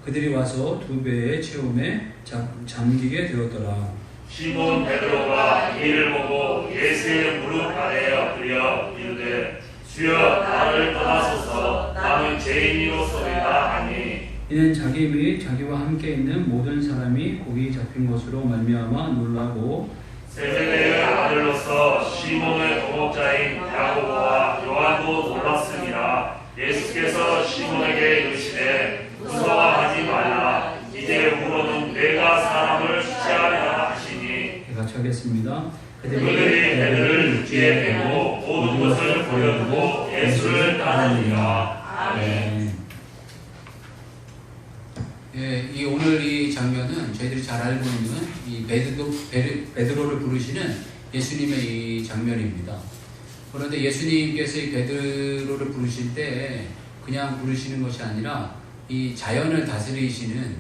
그들이 와서 2배의 체험에 잠기게 되었더라. 시몬 베드로가 이를 보고 예수의 무릎 아래에 엎드려 이르되 주여 나를 떠나소서 나는 죄인이로소이다 하니 이는 자기 및 자기와 함께 있는 모든 사람이 고기 잡힌 것으로 말미암아 놀라고 세베대의 아들로서 시몬의 동업자인 야고보와 요한도 놀랐습니다. 예수께서 시몬에게 이르시되 무서워하지 말라. 이제후로는 내가 사람을 취하리라 하시니 같이 하겠습니다. 그들이 배들을 육지에 대고 모든 것을 버려두고 예수를 따르니라. 아멘. 예, 오늘 이 장면은 저희들이 잘 알고 있는 이 베드로를 부르시는 예수님의 이 장면입니다. 그런데 예수님께서 이 베드로를 부르실 때 그냥 부르시는 것이 아니라 이 자연을 다스리시는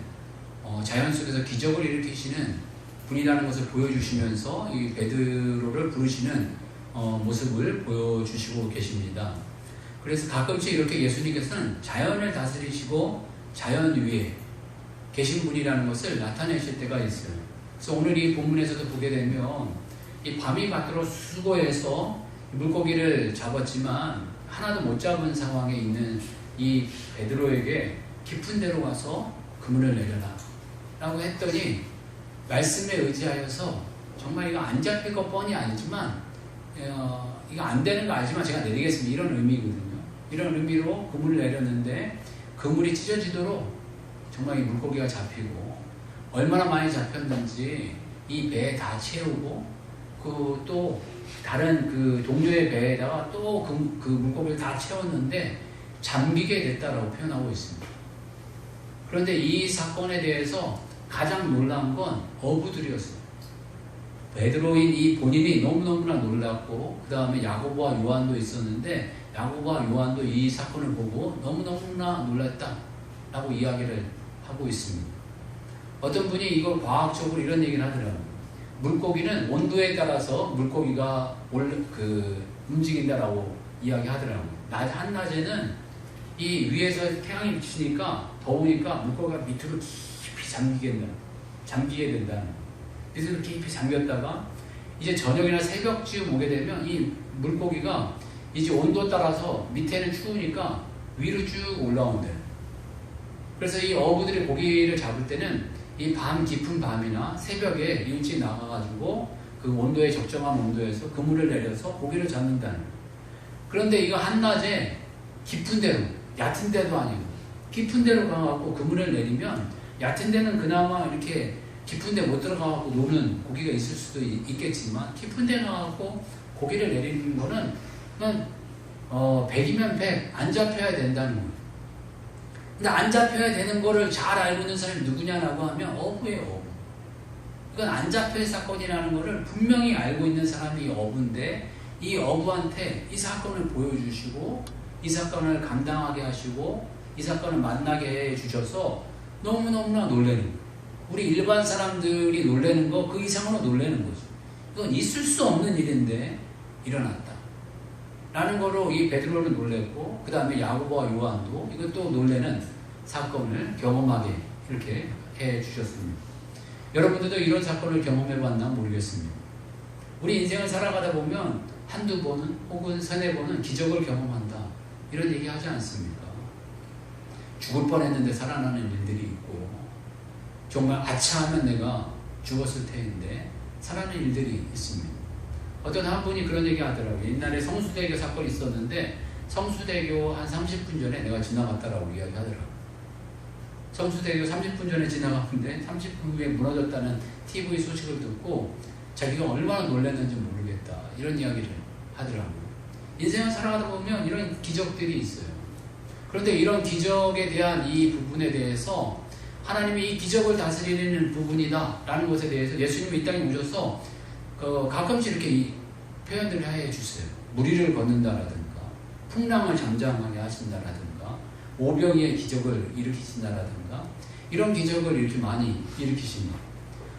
자연 속에서 기적을 일으키시는 분이라는 것을 보여주시면서 이 베드로를 부르시는 모습을 보여주시고 계십니다. 그래서 가끔씩 이렇게 예수님께서는 자연을 다스리시고 자연 위에 계신 분이라는 것을 나타내실 때가 있어요. 그래서 오늘 이 본문에서도 보게 되면 이 밤이 받도록 수고해서 물고기를 잡았지만 하나도 못 잡은 상황에 있는 이 베드로에게 깊은 데로 가서 그물을 내려라 라고 했더니 말씀에 의지하여서 정말 이거 안 잡힐 거 뻔히 알지만 이거 안 되는 거 알지만 제가 내리겠습니다 이런 의미거든요. 이런 의미로 그물을 내렸는데 그물이 찢어지도록 정말 이 물고기가 잡히고 얼마나 많이 잡혔는지 이 배에 다 채우고 또 다른 그 동료의 배에다가 또 그 물고기를 다 채웠는데 잠기게 됐다라고 표현하고 있습니다. 그런데 이 사건에 대해서 가장 놀라운 건 어부들이었어요. 베드로인 이 본인이 너무너무나 놀랐고 그 다음에 야고보와 요한도 있었는데 야고보와 요한도 이 사건을 보고 너무너무나 놀랐다라고 이야기를 하고 있습니다. 어떤 분이 이걸 과학적으로 이런 얘기를 하더라고요. 물고기는 온도에 따라서 물고기가 움직인다라고 이야기하더라고요. 한낮에는 이 위에서 태양이 비치니까 더우니까 물고기가 밑으로 깊이 잠기게 된다는 거예요. 밑으로 깊이 잠겼다가 이제 저녁이나 새벽쯤 오게 되면 이 물고기가 이제 온도 따라서 밑에는 추우니까 위로 쭉 올라온대요. 그래서 이 어부들이 고기를 잡을 때는 이 밤 깊은 밤이나 새벽에 일찍 나가가지고 그 온도에 적정한 온도에서 그물을 내려서 고기를 잡는다는 거예요. 그런데 이거 한낮에 깊은 데로, 얕은 데도 아니고 깊은 데로 가갖고 그물을 내리면 얕은 데는 그나마 이렇게 깊은 데 못 들어가갖고 노는 고기가 있을 수도 있겠지만 깊은 데 가갖고 고기를 내리는 거는 그냥 100이면 100 안 잡혀야 된다는 거예요. 근데 안 잡혀야 되는 거를 잘 알고 있는 사람이 누구냐라고 하면 어부예요, 어부. 이건 안 잡힐 사건이라는 거를 분명히 알고 있는 사람이 어부인데 이 어부한테 이 사건을 보여주시고 이 사건을 감당하게 하시고 이 사건을 만나게 해주셔서 너무너무나 놀라는 거예요. 우리 일반 사람들이 놀라는 거 그 이상으로 놀라는 거죠. 이건 있을 수 없는 일인데 일어났다 라는 거로 이 베드로는 놀랬고 그 다음에 야고보와 요한도 이것도 놀라는 사건을 경험하게 이렇게 해주셨습니다. 여러분들도 이런 사건을 경험해봤나 모르겠습니다. 우리 인생을 살아가다 보면 한두 번은 혹은 서너 번은 기적을 경험한다 이런 얘기 하지 않습니까? 죽을 뻔했는데 살아나는 일들이 있고 정말 아차하면 내가 죽었을 테인데 살아나는 일들이 있습니다. 어떤 한 분이 그런 얘기 하더라고요. 옛날에 성수대교 사건이 있었는데 성수대교 한 30분 전에 내가 지나갔다라고 이야기 하더라고요. 성수대교 30분 전에 지나갔는데 30분 후에 무너졌다는 TV 소식을 듣고 자기가 얼마나 놀랐는지 모르겠다 이런 이야기를 하더라고요. 인생을 살아가다 보면 이런 기적들이 있어요. 그런데 이런 기적에 대한 이 부분에 대해서 하나님이 이 기적을 다스리는 부분이다 라는 것에 대해서 예수님이 이 땅에 오셔서 가끔씩 이렇게 표현들을 해 주세요. 무리를 걷는다라든가 풍랑을 잠잠하게 하신다라든가 오병이의 기적을 일으키신다라든가 이런 기적을 이렇게 많이 일으키십니다.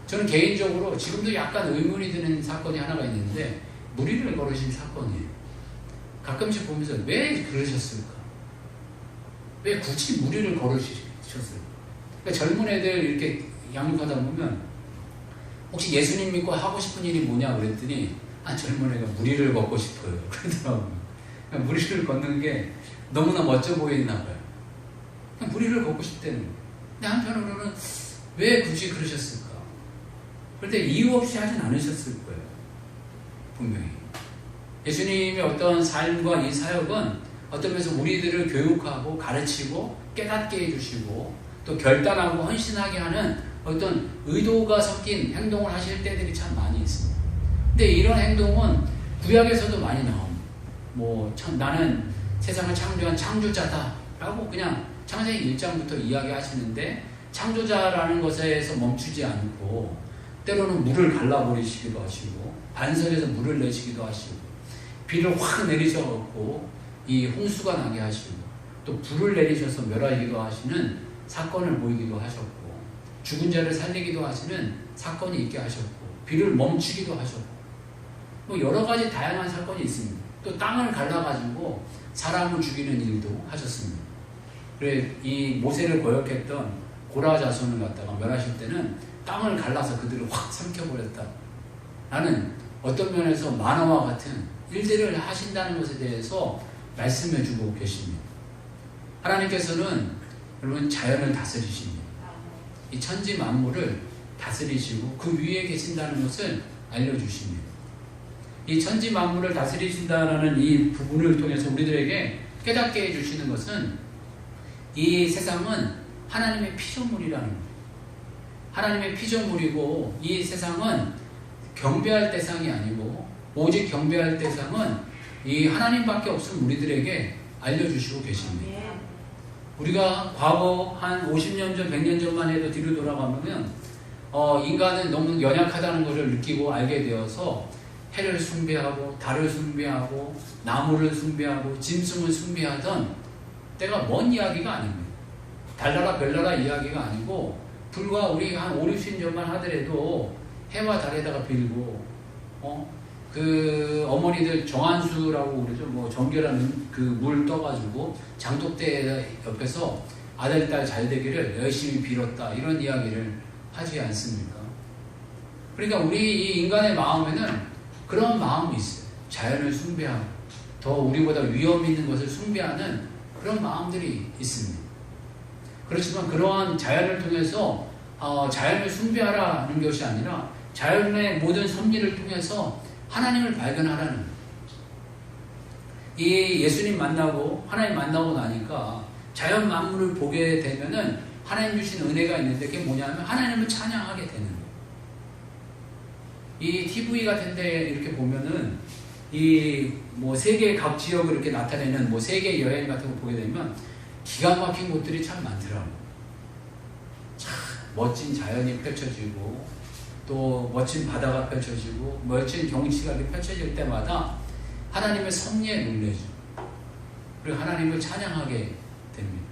저는 개인적으로 지금도 약간 의문이 드는 사건이 하나가 있는데 무리를 걸으신 사건이에요. 가끔씩 보면서 왜 그러셨을까? 왜 굳이 무리를 걸으셨을까? 그러니까 젊은 애들 이렇게 양육하다 보면 혹시 예수님 믿고 하고 싶은 일이 뭐냐 그랬더니 젊은 애가 무리를 걷고 싶어요. 그러더라고요. 그러니까 무리를 걷는 게 너무나 멋져 보이나 봐요. 그냥 무리를 걷고 싶다는 거예요. 근데 한편으로는 왜 굳이 그러셨을까? 그런데 이유 없이 하진 않으셨을 거예요. 분명히. 예수님의 어떤 삶과 이 사역은 어떤 면에서 우리들을 교육하고 가르치고 깨닫게 해주시고 또 결단하고 헌신하게 하는 어떤 의도가 섞인 행동을 하실 때들이 참 많이 있습니다. 근데 이런 행동은 구약에서도 많이 나옵니다. 나는 세상을 창조한 창조자다 라고 그냥 창세기 1장부터 이야기하시는데 창조자라는 것에서 멈추지 않고 때로는 물을 갈라버리시기도 하시고 반석에서 물을 내시기도 하시고 비를 확 내리셔갖고 이 홍수가 나게 하시고 또 불을 내리셔서 멸하기도 하시는 사건을 보이기도 하셨고 죽은 자를 살리기도 하시는 사건이 있게 하셨고 비를 멈추기도 하셨고 여러 가지 다양한 사건이 있습니다. 또 땅을 갈라가지고 사람을 죽이는 일도 하셨습니다. 그래 이 모세를 거역했던 고라 자손을 갖다가 멸하실 때는 땅을 갈라서 그들을 확 삼켜버렸다. 라는 어떤 면에서 만화와 같은 일들을 하신다는 것에 대해서 말씀해주고 계십니다. 하나님께서는 여러분 자연을 다스리십니다. 이 천지 만물을 다스리시고 그 위에 계신다는 것을 알려주십니다. 이 천지 만물을 다스리신다는 이 부분을 통해서 우리들에게 깨닫게 해주시는 것은 이 세상은 하나님의 피조물이라는 거예요. 하나님의 피조물이고 이 세상은 경배할 대상이 아니고 오직 경배할 대상은 이 하나님밖에 없음을 우리들에게 알려주시고 계십니다. 우리가 과거 한 50년 전, 100년 전만 해도 뒤로 돌아가면 인간은 너무 연약하다는 것을 느끼고 알게 되어서 해를 숭배하고 달을 숭배하고 나무를 숭배하고 짐승을 숭배하던 때가 먼 이야기가 아닙니다. 달나라 별나라 이야기가 아니고 불과 우리 한 5, 60년 전만 하더라도 해와 달에다가 빌고 그 어머니들 정한수라고 그러죠. 정결한 그 물 떠가지고 장독대 옆에서 아들, 딸 잘 되기를 열심히 빌었다. 이런 이야기를 하지 않습니까? 그러니까 우리 이 인간의 마음에는 그런 마음이 있어요. 자연을 숭배하고 더 우리보다 위험 있는 것을 숭배하는 그런 마음들이 있습니다. 그렇지만 그러한 자연을 통해서 자연을 숭배하라는 것이 아니라 자연의 모든 섭리를 통해서 하나님을 발견하라는 거예요. 이 예수님 만나고 하나님 만나고 나니까 자연 만물을 보게 되면은 하나님 주신 은혜가 있는데 그게 뭐냐면 하나님을 찬양하게 되는 거예요. 이 TV 같은 데 이렇게 보면은 이 세계 각 지역을 이렇게 나타내는 세계 여행 같은 거 보게 되면 기가 막힌 곳들이 참 많더라고요. 참 멋진 자연이 펼쳐지고 또 멋진 바다가 펼쳐지고 멋진 경치가 이렇게 펼쳐질 때마다 하나님의 섭리에 놀래죠. 그리고 하나님을 찬양하게 됩니다.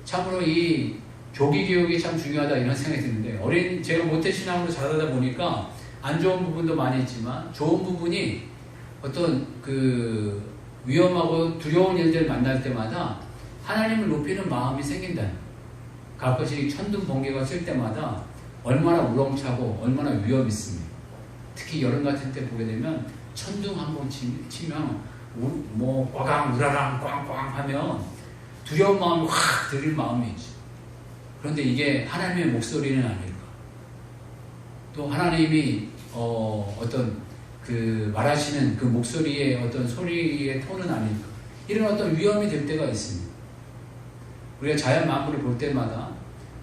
참으로 이 조기 교육이 참 중요하다 이런 생각이 드는데 제가 모태신앙으로 자라다 보니까 안 좋은 부분도 많이 있지만 좋은 부분이 어떤 그 위험하고 두려운 일들 만날 때마다 하나님을 높이는 마음이 생긴다. 가끔씩 천둥 번개가 칠 때마다 얼마나 우렁차고 얼마나 위험이 있습니다. 특히 여름 같은 때 보게 되면 천둥 한번 치면 꽝 우라랑 꽝꽝 하면 두려운 마음이 확 들릴 마음이 있죠. 그런데 이게 하나님의 목소리는 아닐까. 또 하나님이 어떤 그 말하시는 그 목소리의 어떤 소리의 톤은 아닐까. 이런 어떤 위험이 될 때가 있습니다. 우리가 자연 만물을 볼 때마다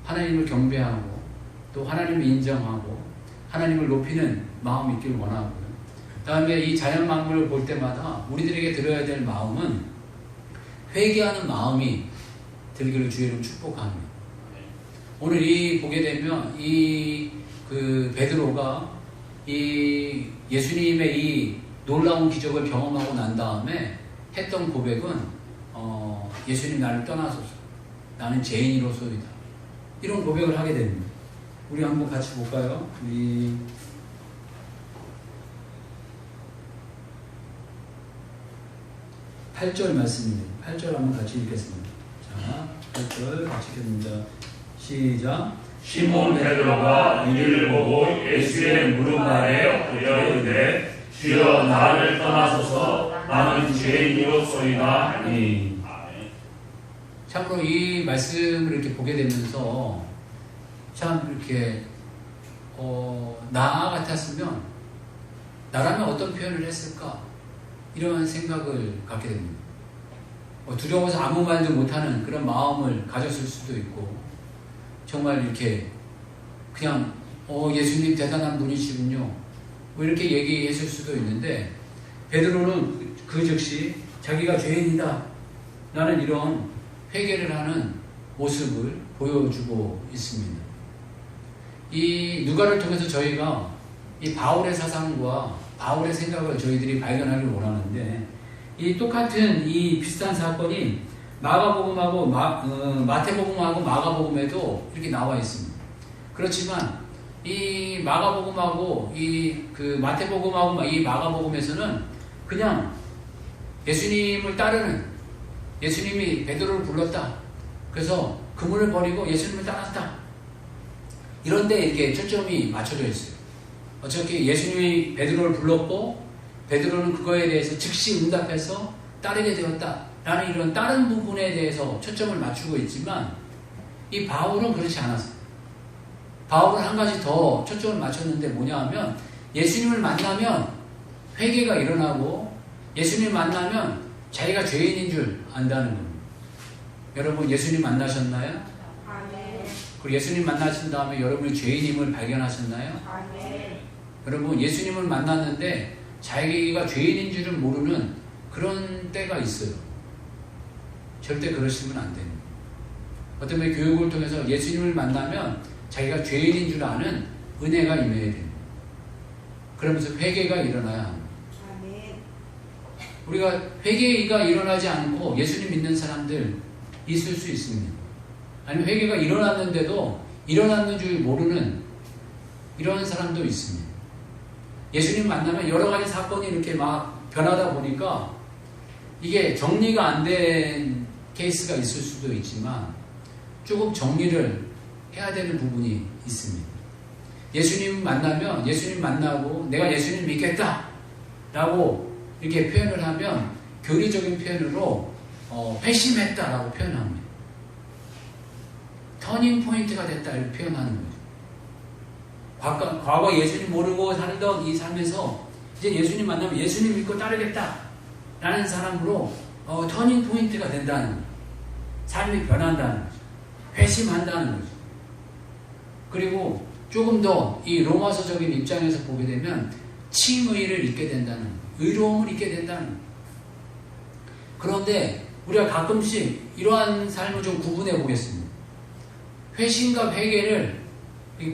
하나님을 경배하고 또 하나님을 인정하고 하나님을 높이는 마음이 있기를 원하고요. 다음에 이 자연 만물을 볼 때마다 우리들에게 들어야 될 마음은 회개하는 마음이 들기를 주의 이름 축복합니다. 오늘 보게 되면 그 베드로가 이 예수님의 이 놀라운 기적을 경험하고 난 다음에 했던 고백은 예수님 나를 떠나소서. 나는 죄인이로소이다. 이런 고백을 하게 됩니다. 우리 한번 같이 볼까요? 8절 말씀입니다. 8절 한번 같이 읽겠습니다. 자, 18절 같이 읽습니다. 시작. 시몬 베드로가 이를 보고 예수의 무릎 아래 엎드려 이르되 주여 나를 떠나소서 나는 죄인이로소이다 하니. 참으로 이 말씀을 이렇게 보게 되면서 참 이렇게 나 같았으면 나라면 어떤 표현을 했을까 이런 생각을 갖게 됩니다. 두려워서 아무 말도 못하는 그런 마음을 가졌을 수도 있고 정말 이렇게 그냥 예수님 대단한 분이시군요 뭐 이렇게 얘기했을 수도 있는데 베드로는 그 즉시 자기가 죄인이다 라는 이런 회개를 하는 모습을 보여주고 있습니다. 이 누가를 통해서 저희가 이 바울의 사상과 바울의 생각을 저희들이 발견하길 원하는데 이 똑같은 이 비슷한 사건이 마가복음하고 마태복음하고 마가복음에도 이렇게 나와 있습니다. 그렇지만 이 마가복음하고 그 마태복음하고 이 마가복음에서는 그냥 예수님을 따르는 예수님이 베드로를 불렀다. 그래서 그물을 버리고 예수님을 따랐다. 이런데 이렇게 초점이 맞춰져 있어요. 어차피 예수님이 베드로를 불렀고 베드로는 그거에 대해서 즉시 응답해서 따르게 되었다. 라는 이런 다른 부분에 대해서 초점을 맞추고 있지만 이 바울은 그렇지 않았어요. 바울은 한 가지 더 초점을 맞췄는데 뭐냐 하면 예수님을 만나면 회개가 일어나고 예수님을 만나면 자기가 죄인인 줄 안다는 겁니다. 여러분 예수님 만나셨나요? 아멘. 그리고 예수님 만나신 다음에 여러분이 죄인임을 발견하셨나요? 아멘. 여러분 예수님을 만났는데 자기가 죄인인 줄은 모르는 그런 때가 있어요. 절대 그러시면 안 됩니다. 어떤 분 교육을 통해서 예수님을 만나면 자기가 죄인인 줄 아는 은혜가 임해야 됩니다. 그러면서 회개가 일어나야 합니다. 아멘. 우리가 회개가 일어나지 않고 예수님 믿는 사람들 있을 수 있습니다. 아니면 회개가 일어났는데도 일어났는 줄 모르는 이런 사람도 있습니다. 예수님 만나면 여러 가지 사건이 이렇게 막 변하다 보니까 이게 정리가 안 된 케이스가 있을 수도 있지만 조금 정리를 해야 되는 부분이 있습니다. 예수님 만나면 예수님 만나고 내가 예수님 믿겠다 라고 이렇게 표현을 하면 교리적인 표현으로 회심했다 라고 표현합니다. 터닝 포인트가 됐다 이렇게 표현하는 거죠. 과거 예수님 모르고 살던 이 삶에서 이제 예수님 만나면 예수님 믿고 따르겠다 라는 사람으로 터닝 포인트가 된다는 거죠. 삶이 변한다는 거죠. 회심한다는 거죠. 그리고 조금 더 이 로마서적인 입장에서 보게 되면 칭의를 잊게 된다는 거예요. 의로움을 잊게 된다는 거예요. 그런데 우리가 가끔씩 이러한 삶을 좀 구분해 보겠습니다. 회심과 회개를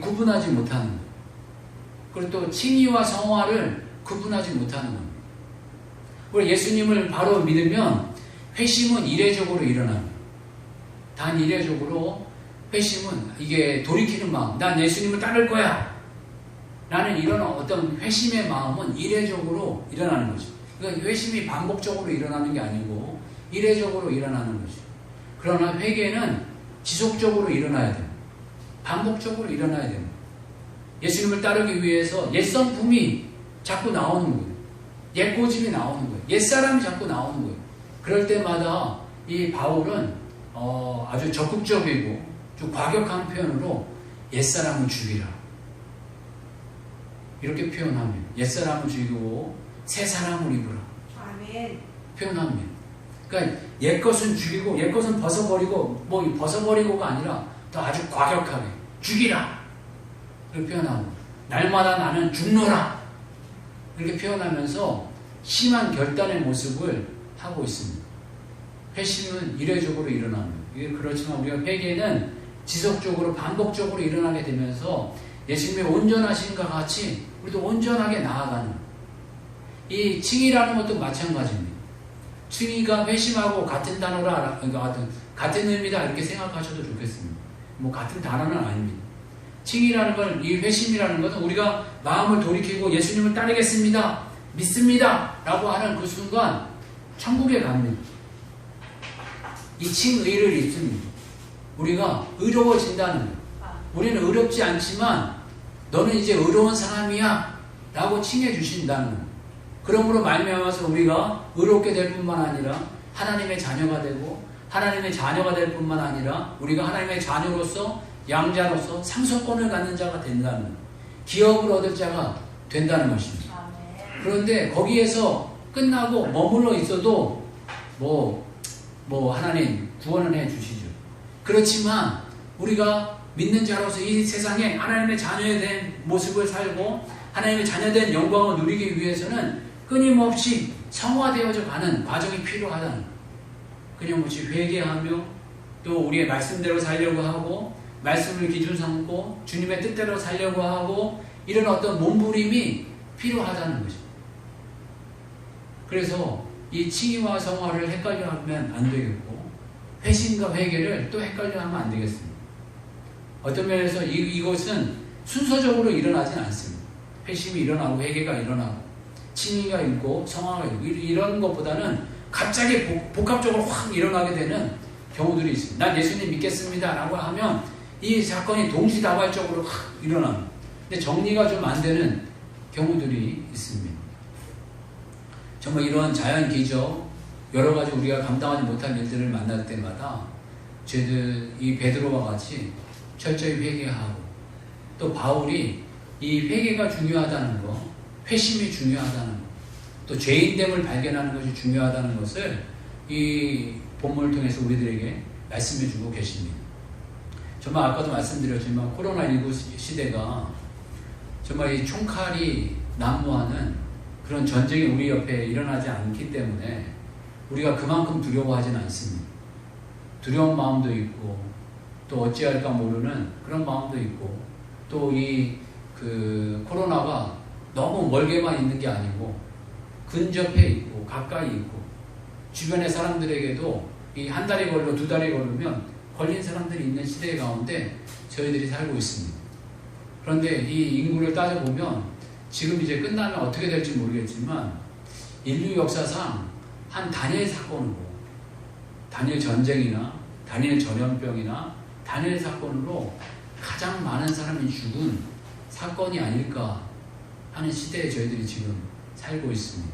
구분하지 못하는 거예요. 그리고 또 칭의와 성화를 구분하지 못하는 겁니다. 우리 예수님을 바로 믿으면 회심은 이례적으로 일어납니다. 단 이례적으로 회심은 이게 돌이키는 마음, 난 예수님을 따를 거야 라는 이런 어떤 회심의 마음은 이례적으로 일어나는 거죠. 그러니까 회심이 반복적으로 일어나는 게 아니고 이례적으로 일어나는 거죠. 그러나 회개는 지속적으로 일어나야 돼요. 반복적으로 일어나야 됩니다. 예수님을 따르기 위해서 옛 성품이 자꾸 나오는 거예요. 옛 고집이 나오는 거예요. 옛 사람이 자꾸 나오는 거예요. 그럴 때마다 이 바울은 아주 적극적이고 좀 과격한 표현으로 옛사람을 죽이라 이렇게 표현합니다. 옛사람을 죽이고 새사람을 입으라 아멘. 표현합니다. 그러니까 옛것은 죽이고 옛것은 벗어버리고 뭐 벗어버리고가 아니라 더 아주 과격하게 죽이라 이렇게 표현하고 날마다 나는 죽노라 이렇게 표현하면서 심한 결단의 모습을 하고 있습니다. 회심은 이례적으로 일어납니다. 이게 그렇지만 우리가 회개는 지속적으로 반복적으로 일어나게 되면서 예수님의 온전하심과 같이 우리도 온전하게 나아가는 이 칭의라는 것도 마찬가지입니다. 칭의가 회심하고 같은 단어라 그러니까 같은 의미다 이렇게 생각하셔도 좋겠습니다. 뭐 같은 단어는 아닙니다. 칭의라는 건 이 회심이라는 것은 우리가 마음을 돌이키고 예수님을 따르겠습니다. 믿습니다. 라고 하는 그 순간 천국에 갑니다. 이 칭의를 입습니다. 우리가 의로워진다는 거예요. 우리는 의롭지 않지만 너는 이제 의로운 사람이야 라고 칭해 주신다는 거예요. 그러므로 말미암아서 우리가 의롭게 될 뿐만 아니라 하나님의 자녀가 되고 하나님의 자녀가 될 뿐만 아니라 우리가 하나님의 자녀로서 양자로서 상속권을 갖는 자가 된다는 거예요. 기업을 얻을 자가 된다는 것입니다. 그런데 거기에서 끝나고 머물러 있어도 하나님 구원을 해 주시죠. 그렇지만 우리가 믿는 자로서 이 세상에 하나님의 자녀에 대한 모습을 살고 하나님의 자녀된 영광을 누리기 위해서는 끊임없이 성화되어져 가는 과정이 필요하다는 거예요. 끊임없이 회개하며 또 우리의 말씀대로 살려고 하고 말씀을 기준 삼고 주님의 뜻대로 살려고 하고 이런 어떤 몸부림이 필요하다는 것입니다. 그래서 이 칭의와 성화를 헷갈려 하면 안 되겠고 회심과 회개를 또 헷갈려 하면 안 되겠습니다. 어떤 면에서 이것은 순서적으로 일어나진 않습니다. 회심이 일어나고 회개가 일어나고 칭의가 있고 성화가 있고 이런 것보다는 갑자기 복합적으로 확 일어나게 되는 경우들이 있습니다. 난 예수님 믿겠습니다 라고 하면 이 사건이 동시다발적으로 확 일어납니다. 근데 정리가 좀 안 되는 경우들이 있습니다. 정말 이러한 자연 기적 여러 가지 우리가 감당하지 못한 일들을 만날 때마다 저희들 이 베드로와 같이 철저히 회개하고 또 바울이 이 회개가 중요하다는 것, 회심이 중요하다는 것, 또 죄인됨을 발견하는 것이 중요하다는 것을 이 본문을 통해서 우리들에게 말씀해 주고 계십니다. 정말 아까도 말씀드렸지만 코로나19 시대가 정말 이 총칼이 난무하는 그런 전쟁이 우리 옆에 일어나지 않기 때문에 우리가 그만큼 두려워하지는 않습니다. 두려운 마음도 있고 또 어찌할까 모르는 그런 마음도 있고 또 이 코로나가 너무 멀게만 있는 게 아니고 근접해 있고 가까이 있고 주변의 사람들에게도 이 한 달이 걸려 두 달이 걸리면 걸린 사람들이 있는 시대 가운데 저희들이 살고 있습니다. 그런데 이 인구를 따져보면 지금 이제 끝나면 어떻게 될지 모르겠지만 인류 역사상 한 단일 사건으로 단일 전쟁이나 단일 전염병이나 단일 사건으로 가장 많은 사람이 죽은 사건이 아닐까 하는 시대에 저희들이 지금 살고 있습니다.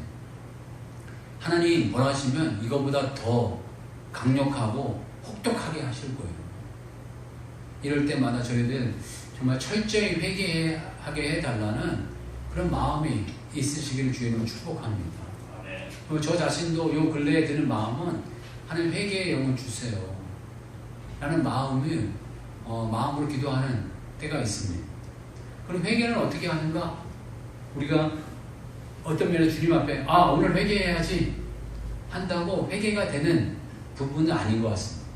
하나님 원하시면 이거보다 더 강력하고 혹독하게 하실 거예요. 이럴 때마다 저희들 정말 철저히 회개하게 해달라는 그런 마음이 있으시기를 주님은 축복합니다. 그리고 저 자신도 요 근래에 드는 마음은 하나님 회개의 영을 주세요 라는 마음으로 기도하는 때가 있습니다. 그럼 회개는 어떻게 하는가? 우리가 어떤 면에서 주님 앞에 오늘 회개해야지 한다고 회개가 되는 부분은 아닌 것 같습니다.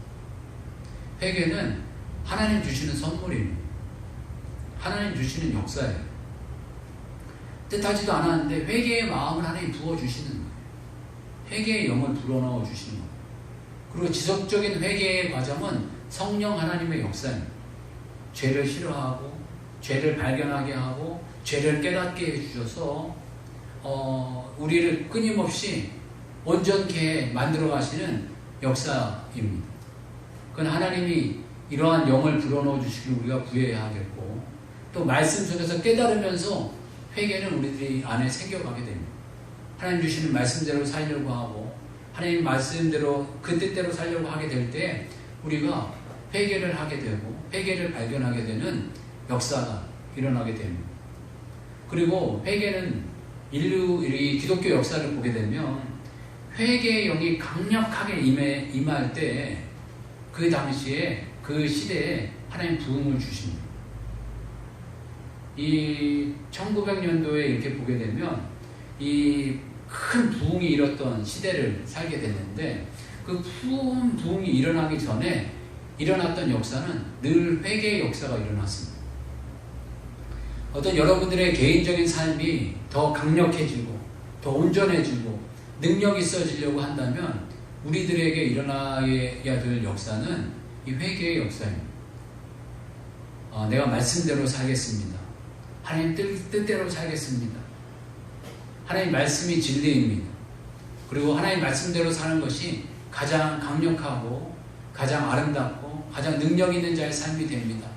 회개는 하나님 주시는 선물입니다. 하나님 주시는 역사예요. 뜻하지도 않았는데 회개의 마음을 하나님 부어주시는 거예요. 회개의 영을 불어넣어 주시는 거예요. 그리고 지속적인 회개의 과정은 성령 하나님의 역사입니다. 죄를 싫어하고 죄를 발견하게 하고 죄를 깨닫게 해주셔서 우리를 끊임없이 온전케 만들어 가시는 역사입니다. 그건 하나님이 이러한 영을 불어넣어 주시길 우리가 구해야 하겠고 또 말씀 속에서 깨달으면서 회개는 우리들이 안에 생겨가게 됩니다. 하나님 주시는 말씀대로 살려고 하고 하나님 말씀대로 그 뜻대로 살려고 하게 될 때 우리가 회개를 하게 되고 회개를 발견하게 되는 역사가 일어나게 됩니다. 그리고 회개는 인류의 기독교 역사를 보게 되면 회개의 영이 강력하게 임할 때 그 당시에 그 시대에 하나님 부흥을 주십니다. 이 1900년도에 이렇게 보게 되면 이 큰 부흥이 일었던 시대를 살게 됐는데 그 부흥이 일어나기 전에 일어났던 역사는 늘 회개의 역사가 일어났습니다. 어떤 여러분들의 개인적인 삶이 더 강력해지고 더 온전해지고 능력이 있어지려고 한다면 우리들에게 일어나야 될 역사는 이 회개의 역사입니다. 내가 말씀대로 살겠습니다. 하나님 뜻대로 살겠습니다. 하나님 말씀이 진리입니다. 그리고 하나님 말씀대로 사는 것이 가장 강력하고 가장 아름답고 가장 능력 있는 자의 삶이 됩니다.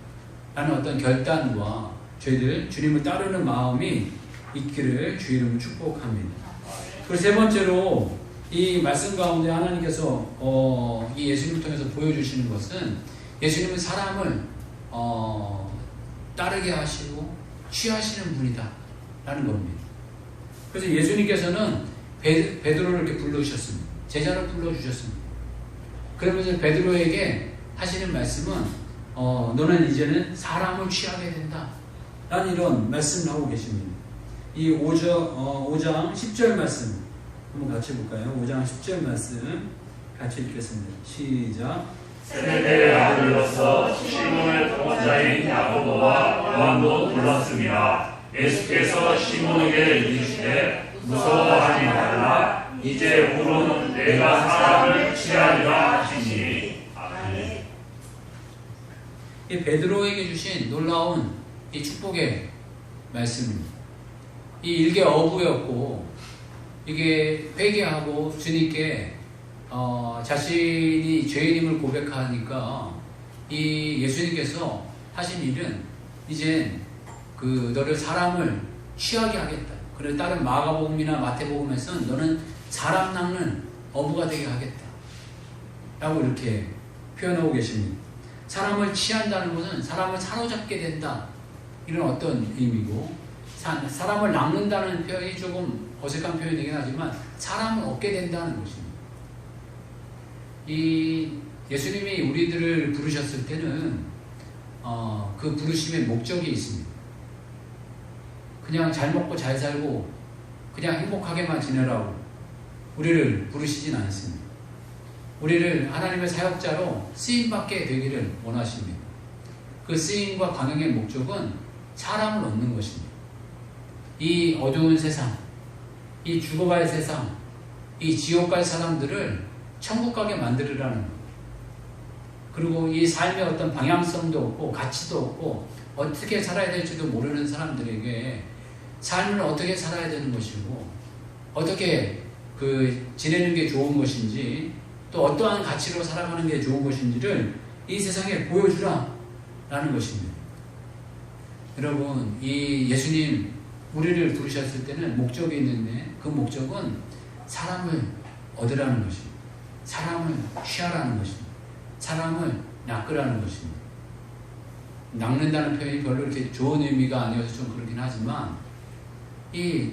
라는 어떤 결단과 저희들 주님을 따르는 마음이 있기를 주 이름으로 축복합니다. 그리고 세 번째로 이 말씀 가운데 하나님께서 이 예수님을 통해서 보여주시는 것은 예수님은 사람을 따르게 하시고 취하시는 분이다 라는 겁니다. 그래서 예수님께서는 베드로를 이렇게 불러주셨습니다. 제자를 불러주셨습니다. 그러면서 베드로에게 하시는 말씀은 너는 이제는 사람을 취하게 된다 라는 이런 말씀을 하고 계십니다. 이 5장 10절 말씀 한번 같이 볼까요? 5장 10절 말씀 같이 읽겠습니다. 시작. 세베대의 아들로서 시몬의 동반자인 야고보와 요한도 불렀습니다. 예수께서 시몬에게 이르시되 무서워하지 말라. 이제 후로는 내가 사람을 취하리라 하시니. 아멘. 이 베드로에게 주신 놀라운 이 축복의 말씀입니다. 이 일개 어부였고 이게 회개하고 주님께 자신이 죄인임을 고백하니까 이 예수님께서 하신 일은 이제 너를 사람을 취하게 하겠다. 그래서 다른 마가복음이나 마태복음에서는 너는 사람 낚는 어부가 되게 하겠다 라고 이렇게 표현하고 계십니다. 사람을 취한다는 것은 사람을 사로잡게 된다 이런 어떤 의미고, 사람을 낚는다는 표현이 조금 어색한 표현이긴 하지만 사람을 얻게 된다는 것입니다. 이 예수님이 우리들을 부르셨을 때는 그 부르심의 목적이 있습니다. 그냥 잘 먹고 잘 살고 그냥 행복하게만 지내라고 우리를 부르시진 않습니다. 우리를 하나님의 사역자로 쓰임받게 되기를 원하십니다. 그 쓰임과 광영의 목적은 사람을 얻는 것입니다. 이 어두운 세상, 이 죽어갈 세상, 이 지옥 갈 사람들을 천국 가게 만들으라는 것. 그리고 이 삶의 어떤 방향성도 없고 가치도 없고 어떻게 살아야 될지도 모르는 사람들에게 삶을 어떻게 살아야 되는 것이고 어떻게 지내는 게 좋은 것인지 또 어떠한 가치로 살아가는 게 좋은 것인지를 이 세상에 보여주라 라는 것입니다. 여러분, 이 예수님 우리를 부르셨을 때는 목적이 있는데 그 목적은 사람을 얻으라는 것입니다. 사람을 취하라는 것입니다. 사람을 낚으라는 것입니다. 낚는다는 표현이 별로 이렇게 좋은 의미가 아니어서 좀 그렇긴 하지만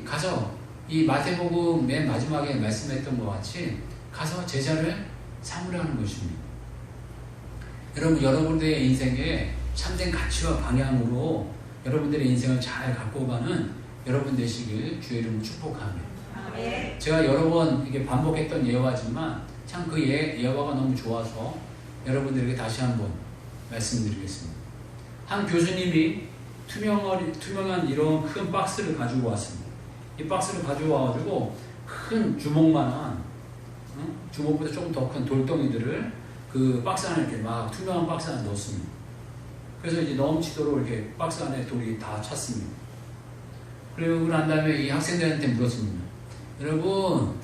가서 이 마태복음 맨 마지막에 말씀했던 것 같이 가서 제자를 삼으라는 것입니다. 여러분, 여러분들의 인생에 참된 가치와 방향으로 여러분들의 인생을 잘 갖고 가는 여러분 되시길 주의 이름으로 축복합니다. 아멘. 제가 여러 번 이게 반복했던 예화지만 참 그 예화가 너무 좋아서 여러분들에게 다시 한번 말씀드리겠습니다. 한 교수님이 투명한 이런 큰 박스를 가지고 왔습니다. 이 박스를 가지고 와가지고 큰 주먹만한, 주먹보다 조금 더 큰 돌덩이들을 그 박스 안에 이렇게 막 투명한 박스 안에 넣었습니다. 그래서 이제 넘치도록 이렇게 박스 안에 돌이 다 찼습니다. 그리고 난 다음에 이 학생들한테 물었습니다. 여러분,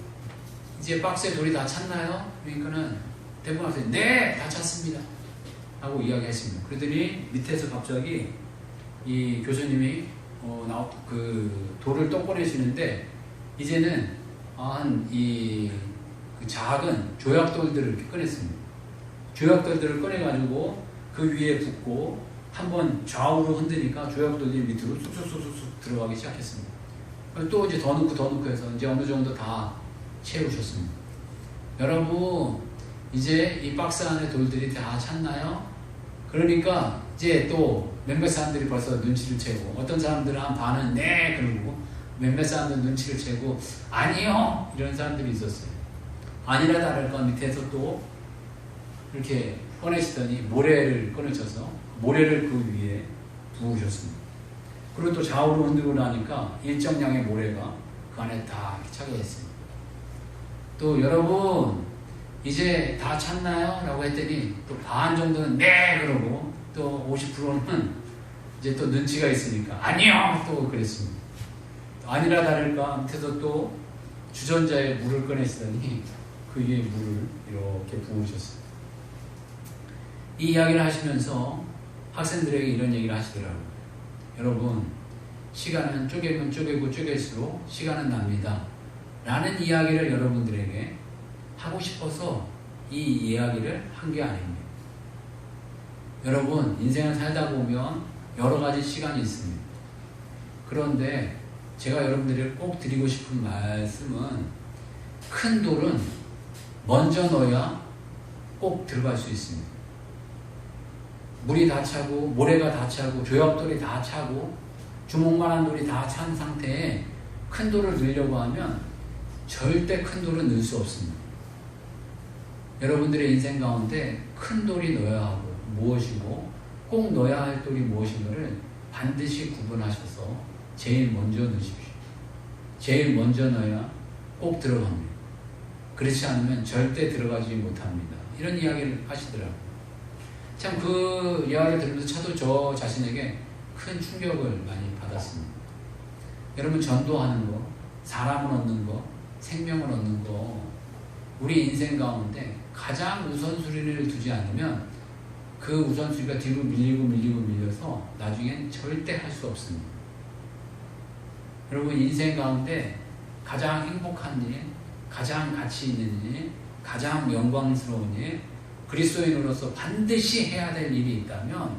이제 박스에 돌이 다 찼나요? 그러니까는 대부분 학생이 네! 다 찼습니다. 하고 이야기했습니다. 그러더니 밑에서 갑자기 이 교수님이 그 돌을 또 꺼내시는데 이제는 그 작은 조약돌들을 이렇게 꺼냈습니다. 조약돌들을 꺼내가지고 그 위에 붓고 한번 좌우로 흔드니까 조약돌들이 밑으로 쑥쑥쑥쑥 들어가기 시작했습니다. 또 이제 더 넣고 해서 이제 어느 정도 다 채우셨습니다. 여러분, 이제 이 박스 안에 돌들이 다 찼나요? 그러니까 이제 또 몇몇 사람들이 벌써 눈치를 채고 어떤 사람들은 한 반은 네 그러고 몇몇 사람들은 눈치를 채고 아니요 이런 사람들이 있었어요. 아니라 다를까 밑에서 또 이렇게 꺼내시더니 모래를 꺼내셔서 모래를 그 위에 부으셨습니다. 그리고 또 좌우로 흔들고 나니까 일정량의 모래가 그 안에 다 차게 됐습니다. 또 여러분 이제 다 찼나요? 라고 했더니 또 반 정도는 네 그러고 또 50%는 이제 또 눈치가 있으니까 아니요 또 그랬습니다. 아니라 다를까 밑에서 또 주전자에 물을 꺼내시더니 그 위에 물을 이렇게 부으셨습니다. 이 이야기를 하시면서 학생들에게 이런 얘기를 하시더라고요. 여러분, 시간은 쪼개면 쪼개고 쪼갤수록 시간은 납니다. 라는 이야기를 여러분들에게 하고 싶어서 이 이야기를 한 게 아닙니다. 여러분, 인생을 살다 보면 여러 가지 시간이 있습니다. 그런데 제가 여러분들에게 꼭 드리고 싶은 말씀은 큰 돌은 먼저 넣어야 꼭 들어갈 수 있습니다. 물이 다 차고 모래가 다 차고 조약돌이 다 차고 주먹만한 돌이 다 찬 상태에 큰 돌을 넣으려고 하면 절대 큰 돌은 넣을 수 없습니다. 여러분들의 인생 가운데 큰 돌이 넣어야 하고 무엇이고 꼭 넣어야 할 돌이 무엇인가를 반드시 구분하셔서 제일 먼저 넣으십시오. 제일 먼저 넣어야 꼭 들어갑니다. 그렇지 않으면 절대 들어가지 못합니다. 이런 이야기를 하시더라고요. 참 그 이야기를 들으면서 저도 저 자신에게 큰 충격을 많이 받았습니다. 여러분, 전도하는 거, 사람을 얻는 거, 생명을 얻는 거, 우리 인생 가운데 가장 우선순위를 두지 않으면 그 우선순위가 뒤로 밀려서 나중엔 절대 할 수 없습니다. 여러분, 인생 가운데 가장 행복한 일, 가장 가치 있는 일, 가장 영광스러운 일, 그리스도인으로서 반드시 해야 될 일이 있다면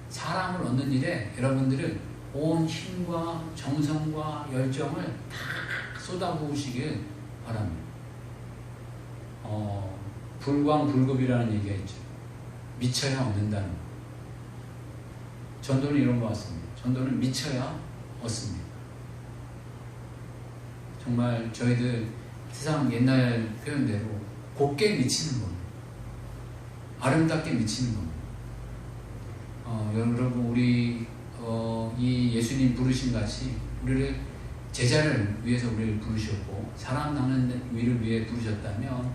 사람을 얻는 일에 여러분들은 온 힘과 정성과 열정을 다 쏟아부으시길 바랍니다. 불광불급이라는 얘기가 있죠. 미쳐야 얻는다는 거. 전도는 이런 것 같습니다. 전도는 미쳐야 얻습니다. 정말 저희들 세상 옛날 표현대로 곱게 미치는 겁니다. 아름답게 미치는 겁니다. 여러분, 우리 이 예수님 부르신 같이 우리를 제자를 위해서 우리를 부르셨고 사람 낳는 위를 위해 부르셨다면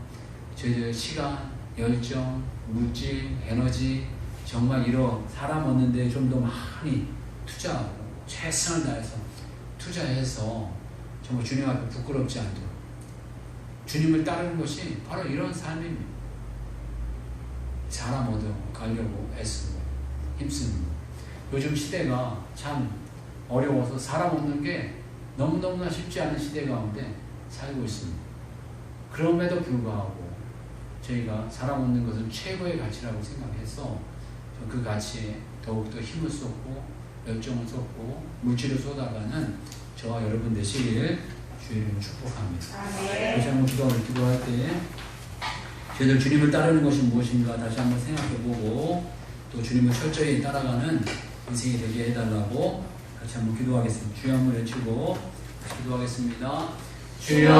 저희들 시간, 열정, 물질, 에너지 정말 이런 사람 얻는 데 좀 더 많이 투자하고 최선을 다해서 투자해서 정말 주님 앞에 부끄럽지 않도록 주님을 따르는 것이 바로 이런 삶입니다. 사람 얻어 가려고 애쓰고 힘쓰는 거. 요즘 시대가 참 어려워서 사람 얻는 게 너무너무나 쉽지 않은 시대 가운데 살고 있습니다. 그럼에도 불구하고 저희가 사람 얻는 것은 최고의 가치라고 생각해서 그 가치에 더욱더 힘을 쏟고 열정을 쏟고 물질을 쏟아가는 저와 여러분 되시길 주의 이름으로 축복합니다. 다시 한번 기도할 때 저희들 주님을 따르는 것이 무엇인가 다시 한번 생각해보고 또 주님을 철저히 따라가는 인생이 되게 해달라고 같이 한번 기도하겠습니다. 주여 한번 외치고 기도하겠습니다. 주여